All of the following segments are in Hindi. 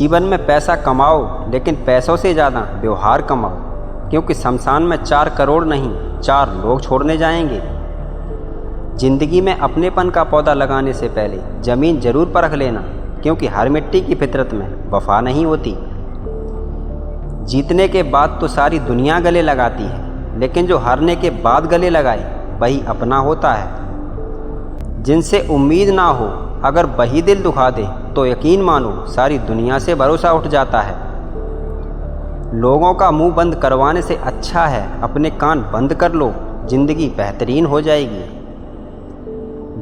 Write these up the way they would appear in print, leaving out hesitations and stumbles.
जीवन में पैसा कमाओ, लेकिन पैसों से ज़्यादा व्यवहार कमाओ, क्योंकि शमशान में 4 करोड़ नहीं 4 लोग छोड़ने जाएंगे। जिंदगी में अपनेपन का पौधा लगाने से पहले ज़मीन ज़रूर परख लेना, क्योंकि हर मिट्टी की फितरत में वफा नहीं होती। जीतने के बाद तो सारी दुनिया गले लगाती है, लेकिन जो हारने के बाद गले लगाए वही अपना होता है। जिनसे उम्मीद ना हो अगर वही दिल दुखा दे तो यकीन मानो सारी दुनिया से भरोसा उठ जाता है। लोगों का मुंह बंद करवाने से अच्छा है अपने कान बंद कर लो, जिंदगी बेहतरीन हो जाएगी।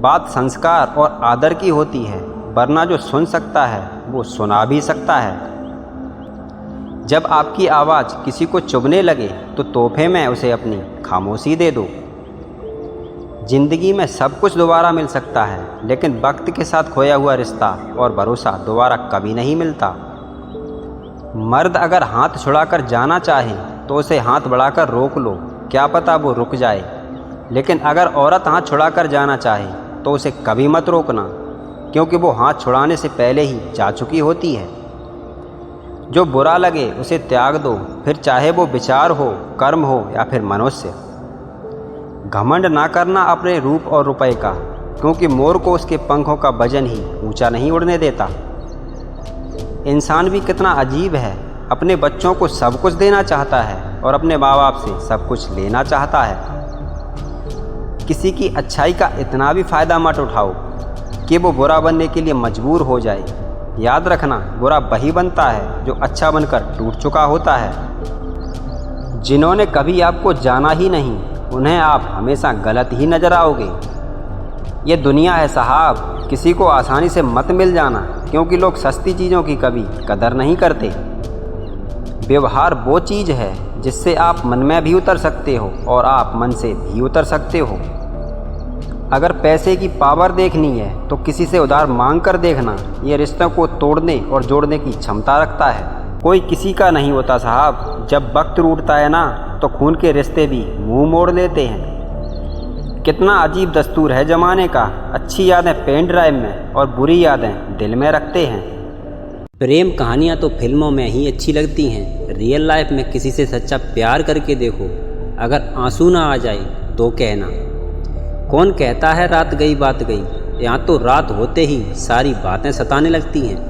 बात संस्कार और आदर की होती है, वरना जो सुन सकता है वो सुना भी सकता है। जब आपकी आवाज़ किसी को चुभने लगे तो तोहफे में उसे अपनी खामोशी दे दो। जिंदगी में सब कुछ दोबारा मिल सकता है, लेकिन वक्त के साथ खोया हुआ रिश्ता और भरोसा दोबारा कभी नहीं मिलता। मर्द अगर हाथ छुड़ाकर जाना चाहे तो उसे हाथ बढ़ाकर रोक लो, क्या पता वो रुक जाए। लेकिन अगर औरत हाथ छुड़ाकर जाना चाहे तो उसे कभी मत रोकना, क्योंकि वो हाथ छुड़ाने से पहले ही जा चुकी होती है। जो बुरा लगे उसे त्याग दो, फिर चाहे वो विचार हो, कर्म हो या फिर मनुष्य। घमंड ना करना अपने रूप और रुपए का, क्योंकि मोर को उसके पंखों का वजन ही ऊंचा नहीं उड़ने देता। इंसान भी कितना अजीब है, अपने बच्चों को सब कुछ देना चाहता है और अपने माँ बाप से सब कुछ लेना चाहता है। किसी की अच्छाई का इतना भी फ़ायदा मत उठाओ कि वो बुरा बनने के लिए मजबूर हो जाए। याद रखना, बुरा वही बनता है जो अच्छा बनकर टूट चुका होता है। जिन्होंने कभी आपको जाना ही नहीं, उन्हें आप हमेशा गलत ही नज़र आओगे। ये दुनिया है साहब, किसी को आसानी से मत मिल जाना, क्योंकि लोग सस्ती चीज़ों की कभी कदर नहीं करते। व्यवहार वो चीज़ है जिससे आप मन में भी उतर सकते हो और आप मन से भी उतर सकते हो। अगर पैसे की पावर देखनी है तो किसी से उधार मांग कर देखना, ये रिश्तों को तोड़ने और जोड़ने की क्षमता रखता है। कोई किसी का नहीं होता साहब, जब वक्त रूठता है ना तो खून के रिश्ते भी मुंह मोड़ लेते हैं। कितना अजीब दस्तूर है ज़माने का, अच्छी यादें पेन ड्राइव में और बुरी यादें दिल में रखते हैं। प्रेम कहानियाँ तो फिल्मों में ही अच्छी लगती हैं, रियल लाइफ में किसी से सच्चा प्यार करके देखो। अगर आंसू ना आ जाए तो कहना। कौन कहता है रात गई बात गई, यहाँ तो रात होते ही सारी बातें सताने लगती हैं।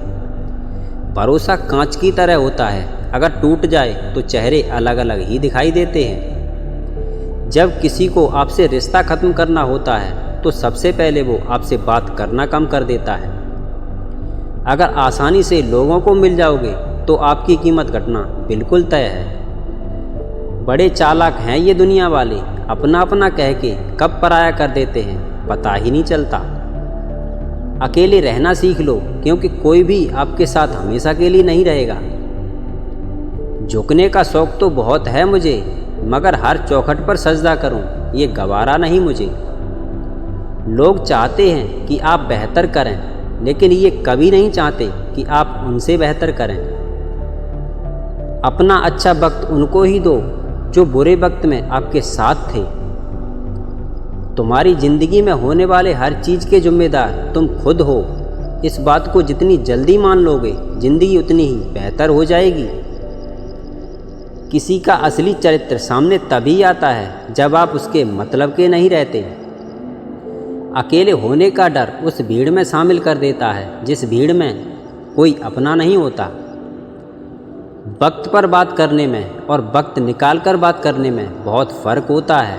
भरोसा कांच की तरह होता है, अगर टूट जाए तो चेहरे अलग अलग ही दिखाई देते हैं। जब किसी को आपसे रिश्ता ख़त्म करना होता है तो सबसे पहले वो आपसे बात करना कम कर देता है। अगर आसानी से लोगों को मिल जाओगे तो आपकी कीमत घटना बिल्कुल तय है। बड़े चालाक हैं ये दुनिया वाले, अपना अपना कह के कब पराया कर देते हैं पता ही नहीं चलता। अकेले रहना सीख लो, क्योंकि कोई भी आपके साथ हमेशा के लिए नहीं रहेगा। झुकने का शौक़ तो बहुत है मुझे, मगर हर चौखट पर सजदा करूं ये गवारा नहीं मुझे। लोग चाहते हैं कि आप बेहतर करें, लेकिन ये कभी नहीं चाहते कि आप उनसे बेहतर करें। अपना अच्छा वक्त उनको ही दो जो बुरे वक्त में आपके साथ थे। तुम्हारी ज़िंदगी में होने वाले हर चीज़ के जिम्मेदार तुम खुद हो। इस बात को जितनी जल्दी मान लोगे, ज़िंदगी उतनी ही बेहतर हो जाएगी। किसी का असली चरित्र सामने तभी आता है जब आप उसके मतलब के नहीं रहते। अकेले होने का डर उस भीड़ में शामिल कर देता है जिस भीड़ में कोई अपना नहीं होता। वक्त पर बात करने में और वक्त निकाल कर बात करने में बहुत फ़र्क होता है।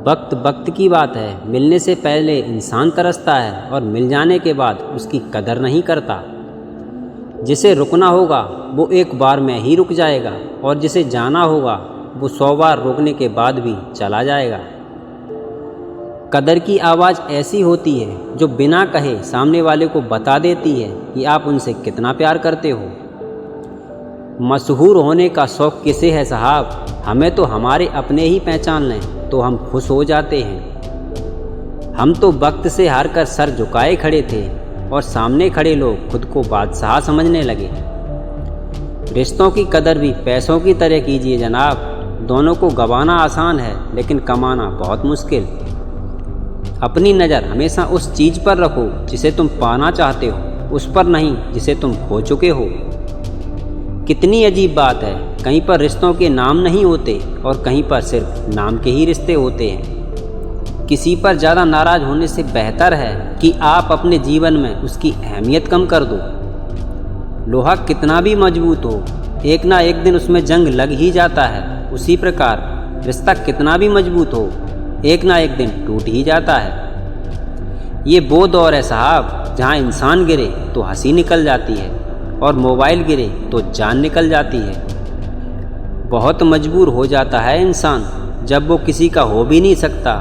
वक्त वक्त की बात है, मिलने से पहले इंसान तरसता है और मिल जाने के बाद उसकी कदर नहीं करता। जिसे रुकना होगा वो एक बार में ही रुक जाएगा, और जिसे जाना होगा वो 100 बार रुकने के बाद भी चला जाएगा। कदर की आवाज़ ऐसी होती है जो बिना कहे सामने वाले को बता देती है कि आप उनसे कितना प्यार करते हो। मशहूर होने का शौक़ किसे है साहब, हमें तो हमारे अपने ही पहचान लें तो हम खुश हो जाते हैं। हम तो वक्त से हार कर सर झुकाए खड़े थे और सामने खड़े लोग खुद को बादशाह समझने लगे। रिश्तों की कदर भी पैसों की तरह कीजिए जनाब, दोनों को गंवाना आसान है लेकिन कमाना बहुत मुश्किल। अपनी नज़र हमेशा उस चीज़ पर रखो जिसे तुम पाना चाहते हो, उस पर नहीं जिसे तुम खो चुके हो। कितनी अजीब बात है, कहीं पर रिश्तों के नाम नहीं होते और कहीं पर सिर्फ नाम के ही रिश्ते होते हैं। किसी पर ज़्यादा नाराज़ होने से बेहतर है कि आप अपने जीवन में उसकी अहमियत कम कर दो। लोहा कितना भी मजबूत हो, एक ना एक दिन उसमें जंग लग ही जाता है। उसी प्रकार रिश्ता कितना भी मजबूत हो, एक ना एक दिन टूट ही जाता है। ये वो दौर है साहब, जहाँ इंसान गिरे तो हंसी निकल जाती है और मोबाइल गिरे तो जान निकल जाती है। बहुत मजबूर हो जाता है इंसान जब वो किसी का हो भी नहीं सकता